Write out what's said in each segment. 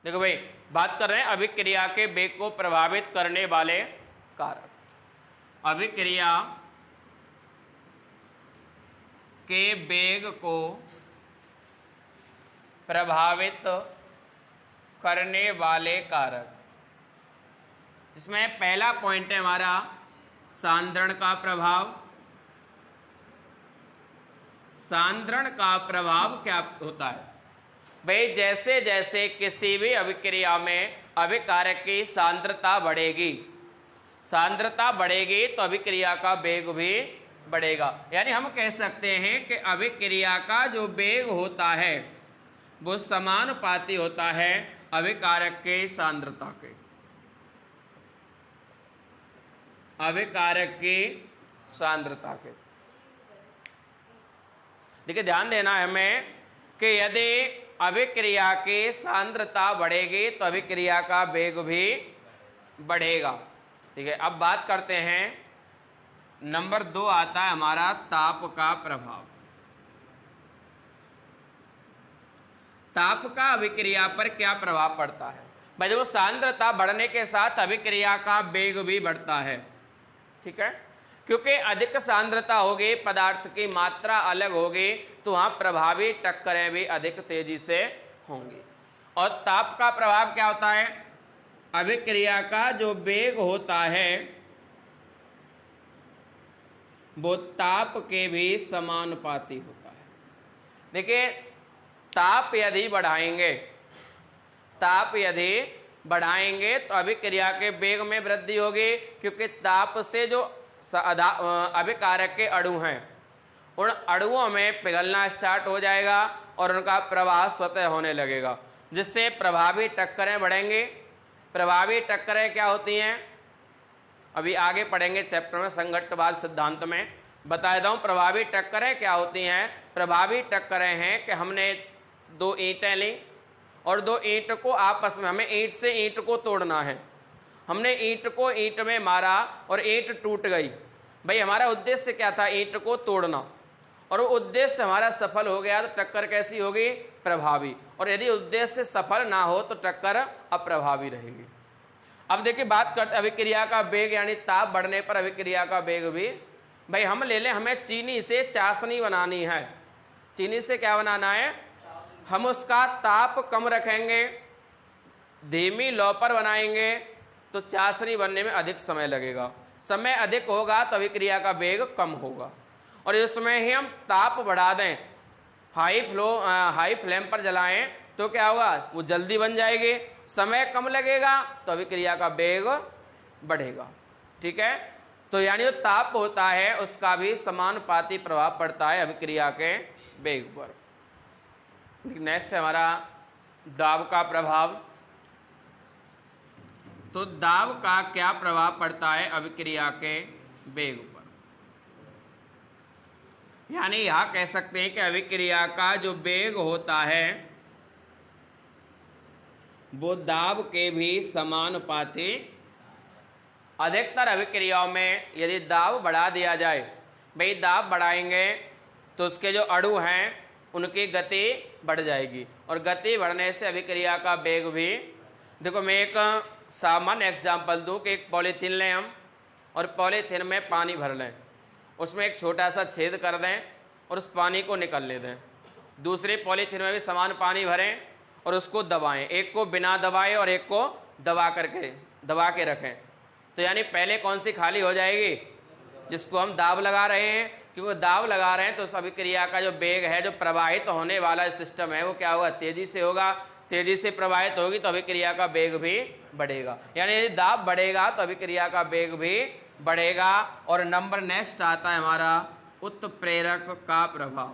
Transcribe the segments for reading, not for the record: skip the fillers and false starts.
देखो भाई, बात कर रहे हैं अभिक्रिया के वेग को प्रभावित करने वाले कारक। अभिक्रिया के वेग को प्रभावित करने वाले कारक, जिसमें पहला पॉइंट है हमारा सांद्रण का प्रभाव। सांद्रण का प्रभाव क्या होता है भाई? जैसे जैसे किसी भी अभिक्रिया में अभिकारक की सांद्रता बढ़ेगी, सांद्रता बढ़ेगी तो अभिक्रिया का वेग भी बढ़ेगा। यानी हम कह सकते हैं कि अभिक्रिया का जो वेग होता है वो समानुपाती होता है अभिकारक के सांद्रता के। अभिकारक की सांद्रता के। देखिए ध्यान देना है हमें कि यदि अभिक्रिया की सांद्रता बढ़ेगी तो अभिक्रिया का वेग भी बढ़ेगा। ठीक है, अब बात करते हैं नंबर 2 आता है हमारा ताप का प्रभाव। ताप का अभिक्रिया पर क्या प्रभाव पड़ता है भाई? देखो, सांद्रता बढ़ने के साथ अभिक्रिया का वेग भी बढ़ता है। ठीक है, क्योंकि अधिक सांद्रता होगी, पदार्थ की मात्रा अलग होगी, तो वहां प्रभावी टक्करें भी अधिक तेजी से होंगी। और ताप का प्रभाव क्या होता है? अभिक्रिया का जो वेग होता है वो ताप के भी समानुपाती होता है। देखिए, ताप यदि बढ़ाएंगे तो अभिक्रिया के वेग में वृद्धि होगी, क्योंकि ताप से जो अभिकारक के अणु हैं उन अणुओं में पिघलना स्टार्ट हो जाएगा और उनका प्रवाह स्वतः होने लगेगा, जिससे प्रभावी टक्करें बढ़ेंगे। प्रभावी टक्करें क्या होती हैं? अभी आगे पढ़ेंगे चैप्टर में, संघट्टवाद सिद्धांत में बता देता हूं प्रभावी टक्करें क्या होती हैं। प्रभावी टक्करें हैं कि हमने 2 ईंटें ली और 2 ईंट को आपस में, हमें ईंट से ईंट को तोड़ना है। हमने ईंट को ईंट में मारा और ईंट टूट गई। भाई हमारा उद्देश्य क्या था? ईंट को तोड़ना, और वो उद्देश्य हमारा सफल हो गया तो टक्कर कैसी होगी? प्रभावी। और यदि उद्देश्य सफल ना हो तो टक्कर अप्रभावी रहेगी। अब देखिए, बात करते अभिक्रिया का वेग, यानी ताप बढ़ने पर अभिक्रिया का वेग भी। भाई हम ले लें, हमें चीनी से चाशनी बनानी है। चीनी से क्या बनाना है? हम उसका ताप कम रखेंगे, धीमी लौ पर बनाएंगे तो चाशनी बनने में अधिक समय लगेगा। समय अधिक होगा तो अभिक्रिया का वेग कम होगा। और इसमें ही हम ताप बढ़ा दें, हाई फ्लेम पर जलाएं तो क्या होगा? वो जल्दी बन जाएगी। समय कम लगेगा तो अभिक्रिया का वेग बढ़ेगा। ठीक है, तो यानी जो ताप होता है उसका भी समानुपाती प्रभाव पड़ता है अभिक्रिया के वेग पर। नेक्स्ट है हमारा दाब का प्रभाव। तो दाब का क्या प्रभाव पड़ता है अभिक्रिया के वेग पर? यानी यह कह सकते हैं कि अभिक्रिया का जो वेग होता है वो दाब के भी समानुपाती। अधिकतर अभिक्रियाओं में यदि दाब बढ़ा दिया जाए, भाई दाब बढ़ाएंगे तो उसके जो अणु हैं उनकी गति बढ़ जाएगी, और गति बढ़ने से अभिक्रिया का वेग भी। देखो, मैं एक सामान्य एग्जाम्पल दूं कि एक पॉलीथीन लें हम, और पॉलीथीन में पानी भर लें, उसमें एक छोटा सा छेद कर दें और उस पानी को निकलने दें। दूसरे पॉलीथीन में भी समान पानी भरें और उसको दबाएं, एक को बिना दबाए और एक को दबा के रखें। तो यानी पहले कौन सी खाली हो जाएगी? जिसको हम दाब लगा रहे हैं, क्योंकि दाब लगा रहे हैं तो उस अभिक्रिया का जो वेग है, जो प्रवाहित होने वाला सिस्टम है, वो क्या होगा? तेजी से होगा। तेजी से प्रवाहित होगी तो अभिक्रिया का वेग भी बढ़ेगा। यानी यदि दाब बढ़ेगा तो अभिक्रिया का वेग भी बढ़ेगा। और नंबर नेक्स्ट आता है हमारा उत्प्रेरक का प्रभाव।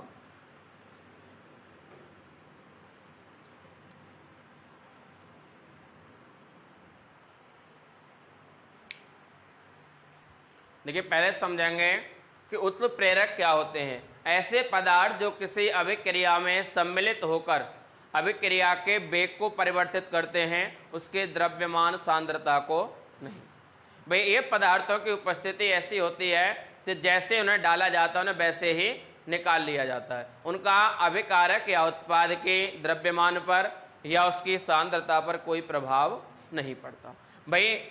देखिए, पहले समझेंगे कि उत्प्रेरक क्या होते हैं। ऐसे पदार्थ जो किसी अभिक्रिया में सम्मिलित होकर अभिक्रिया के वेग को परिवर्तित करते हैं, उसके द्रव्यमान सांद्रता को नहीं। भाई ये पदार्थों की उपस्थिति ऐसी होती है कि जैसे उन्हें डाला जाता है उन्हें वैसे ही निकाल लिया जाता है। उनका अभिकारक या उत्पाद के द्रव्यमान पर या उसकी सांद्रता पर कोई प्रभाव नहीं पड़ता भाई।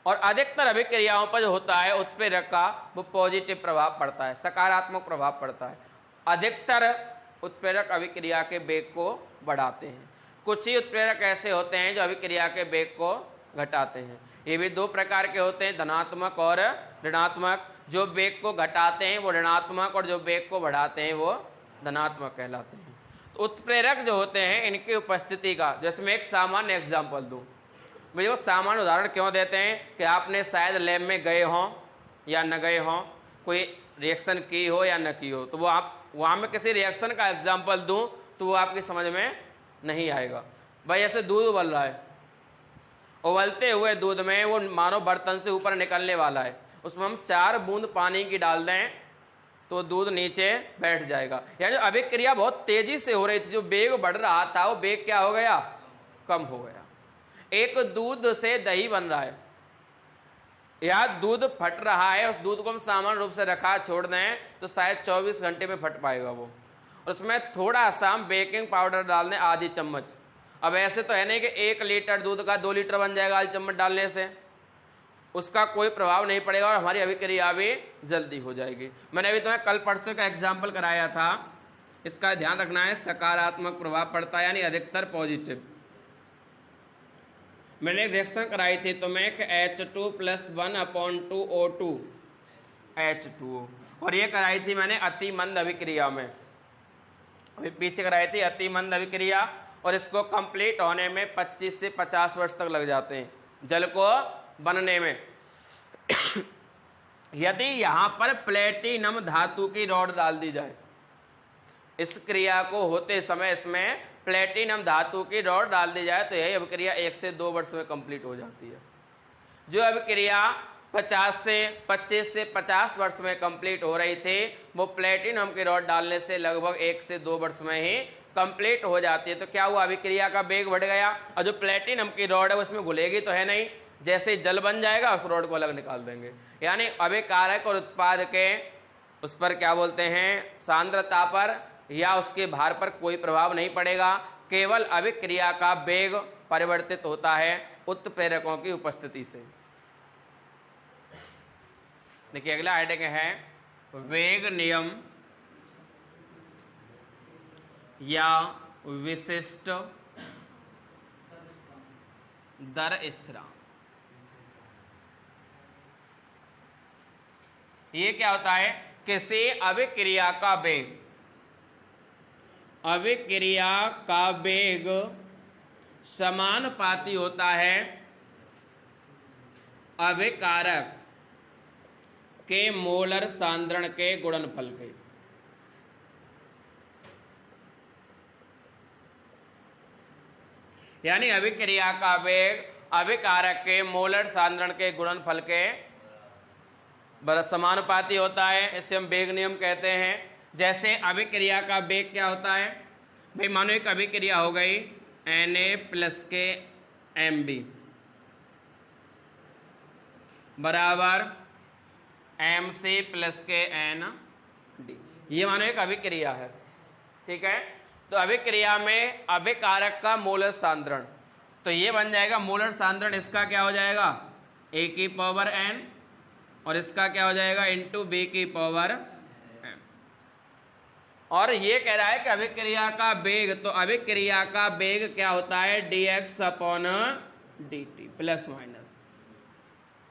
और अधिकतर अभिक्रियाओं पर जो होता है उत्प्रेरक का वो पॉजिटिव प्रभाव पड़ता है, सकारात्मक प्रभाव पड़ता है। अधिकतर उत्प्रेरक अभिक्रिया के वेग को बढ़ाते हैं। कुछ ही उत्प्रेरक ऐसे होते हैं जो अभिक्रिया के वेग को घटाते हैं। ये भी दो प्रकार के होते हैं, धनात्मक और ऋणात्मक। जो वेग को घटाते हैं वो ऋणात्मक और जो वेग को बढ़ाते हैं वो धनात्मक कहलाते हैं। तो उत्प्रेरक जो होते हैं इनकी उपस्थिति का, जैसे मैं एक सामान्य एग्जाम्पल दूं, मुझे वो सामान्य उदाहरण क्यों देते हैं कि आपने शायद लैब में गए हों या न गए हों, कोई रिएक्शन की हो या न की हो, तो वो आप वहाँ में किसी रिएक्शन का एग्जाम्पल दूं तो वो आपकी समझ में नहीं आएगा। भाई ऐसे दूध उबल रहा है, उबलते हुए दूध में वो मानो बर्तन से ऊपर निकलने वाला है, उसमें हम 4 बूंद पानी की डाल दें तो दूध नीचे बैठ जाएगा। यानी अभिक्रिया बहुत तेजी से हो रही थी, जो वेग बढ़ रहा था वो वेग क्या हो गया, कम हो गया। एक दूध से दही बन रहा है या दूध फट रहा है, उस दूध को हम सामान्य रूप से रखा छोड़ दें तो शायद 24 घंटे में फट पाएगा वो। उसमें थोड़ा सा हम बेकिंग पाउडर डाल दें आधी चम्मच। अब ऐसे तो है नहीं कि 1 लीटर दूध का 2 लीटर बन जाएगा आधी चम्मच डालने से, उसका कोई प्रभाव नहीं पड़ेगा और हमारी अभिक्रिया भी जल्दी हो जाएगी। मैंने अभी तुम्हें कल परसों का एग्जाम्पल कराया था, इसका ध्यान रखना है, सकारात्मक प्रभाव पड़ता है यानी अधिकतर पॉजिटिव। मैंने रिएक्शन कराई थी तो मैं H2 + 1/2 O2 H2O, और ये कराई थी मैंने अति मंद अभिक्रिया में, अभी पीछे कराई थी अति मंद अभिक्रिया, और इसको कंप्लीट होने में 25 से 50 वर्ष तक लग जाते हैं जल को बनने में। यदि यहाँ पर प्लेटिनम धातु की रॉड डाल दी जाए, इस क्रिया को होते समय इसमें प्लेटिनम धातु की रॉड डाल दी जाए तो यही अभिक्रिया 1 से 2 वर्ष में कंप्लीट हो जाती है। जो अभिक्रिया 25 से 50 वर्ष में कंप्लीट हो रही थी वो प्लेटिनम की रॉड डालने से लगभग 1 से 2 वर्ष में ही कंप्लीट हो जाती है। तो क्या हुआ, अभिक्रिया का वेग बढ़ गया, और जो प्लेटिनम की रॉड है उसमें घुलेगी तो है नहीं, जैसे ही जल बन जाएगा उस रॉड को अलग निकाल देंगे। यानी अभिकारक और उत्पाद के उस पर क्या बोलते हैं, सांद्रता पर या उसके भार पर कोई प्रभाव नहीं पड़ेगा, केवल अभिक्रिया का वेग परिवर्तित होता है उत्प्रेरकों की उपस्थिति से। देखिए अगला हेडिंग है वेग नियम या विशिष्ट दर स्थिरांक। ये क्या होता है, किसी अभिक्रिया का वेग, अभिक्रिया का वेग समानुपाती होता है अभिकारक के मोलर सांद्रण के गुणनफल के। यानी अभिक्रिया का वेग अभिकारक के मोलर सांद्रण के गुणनफल के समानुपाती होता है, इसे हम वेग नियम कहते हैं। जैसे अभिक्रिया का वेग क्या होता है भाई, मानो एक अभिक्रिया हो गई Na+K(Mb) बराबर Mc+K(Nd), ये मानो एक अभिक्रिया है, ठीक है। तो अभिक्रिया में अभिकारक का मोलर सांद्रण, तो ये बन जाएगा मोलर सांद्रण, इसका क्या हो जाएगा A⁴n, और इसका क्या हो जाएगा B⁴m। और ये कह रहा है कि अभिक्रिया का वेग, तो अभिक्रिया का वेग क्या होता है dx/dt प्लस माइनस।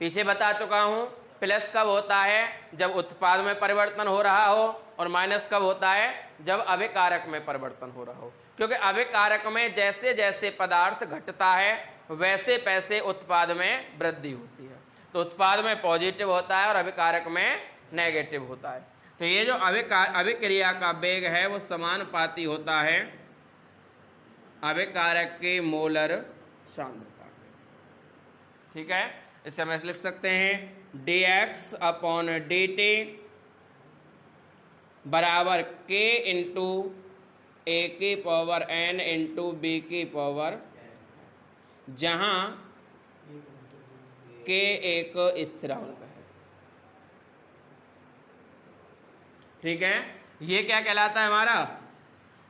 पीछे बता चुका हूं, प्लस कब होता है जब उत्पाद में परिवर्तन हो रहा हो, और माइनस कब होता है जब अभिकारक में परिवर्तन हो रहा हो। क्योंकि अभिकारक में जैसे जैसे पदार्थ घटता है वैसे वैसे उत्पाद में वृद्धि होती है, तो उत्पाद में पॉजिटिव होता है और अभिकारक में नेगेटिव होता है। तो ये जो अभिक्रिया का वेग है वो समानुपाती होता है अभिकारक के मोलर सांद्रता, ठीक है। इसे हम ऐसे लिख सकते हैं dx/dt बराबर k × A⁴n × B⁴, जहां k एक स्थिरांक है, ठीक है। ये क्या कहलाता है हमारा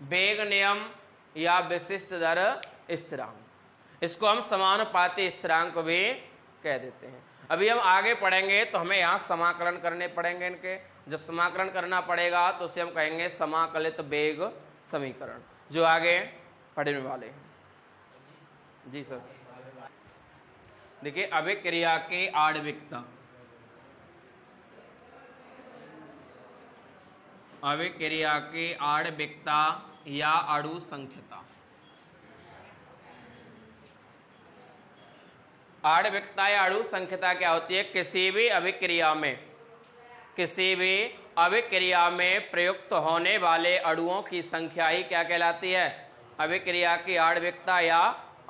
वेग नियम या विशिष्ट दर स्थिरांक। इसको हम समानुपाती स्थिरांक भी कह देते हैं। अभी हम आगे पढ़ेंगे तो हमें यहाँ समाकलन करने पड़ेंगे इनके। जब समाकलन करना पड़ेगा तो उसे हम कहेंगे समाकलित वेग समीकरण, जो आगे पढ़ने वाले हैं। जी सर। देखिए अभिक्रिया की आणविकता, अभिक्रिया की आणविकता या अणु संख्यता। आणविकता या अणु संख्यता क्या होती है? किसी भी अभिक्रिया में प्रयुक्त होने वाले अणुओं की संख्या ही क्या कहलाती है? अभिक्रिया की आणविकता या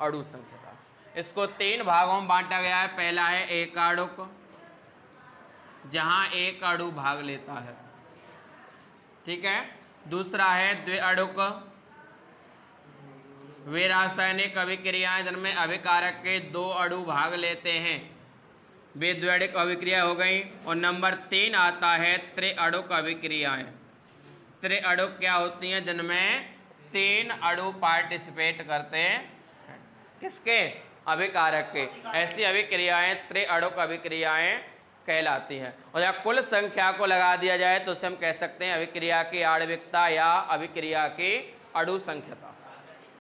अणु संख्यता। इसको 3 भागों में बांटा गया है। पहला है एकाणुक, जहां एक अणु भाग लेता है, ठीक है। दूसरा है द्विअणुक, वे रासायनिक अभिक्रियाएं जिनमें अभिकारक के 2 अणु भाग लेते हैं, वे द्विअणुक अभिक्रिया हो गई। और नंबर 3 आता है त्रिअणुक अभिक्रियाएं। त्रिअणुक क्या होती हैं? जिनमें 3 अणु पार्टिसिपेट करते हैं, किसके? अभिकारक के। ऐसी अभिक्रियाएं त्रिअणुक अभिक्रियाएं कहलाती हैं। और जब कुल संख्या को लगा दिया जाए तो उसे हम कह सकते हैं अभिक्रिया की आणविकता या अभिक्रिया की अणु संख्यता।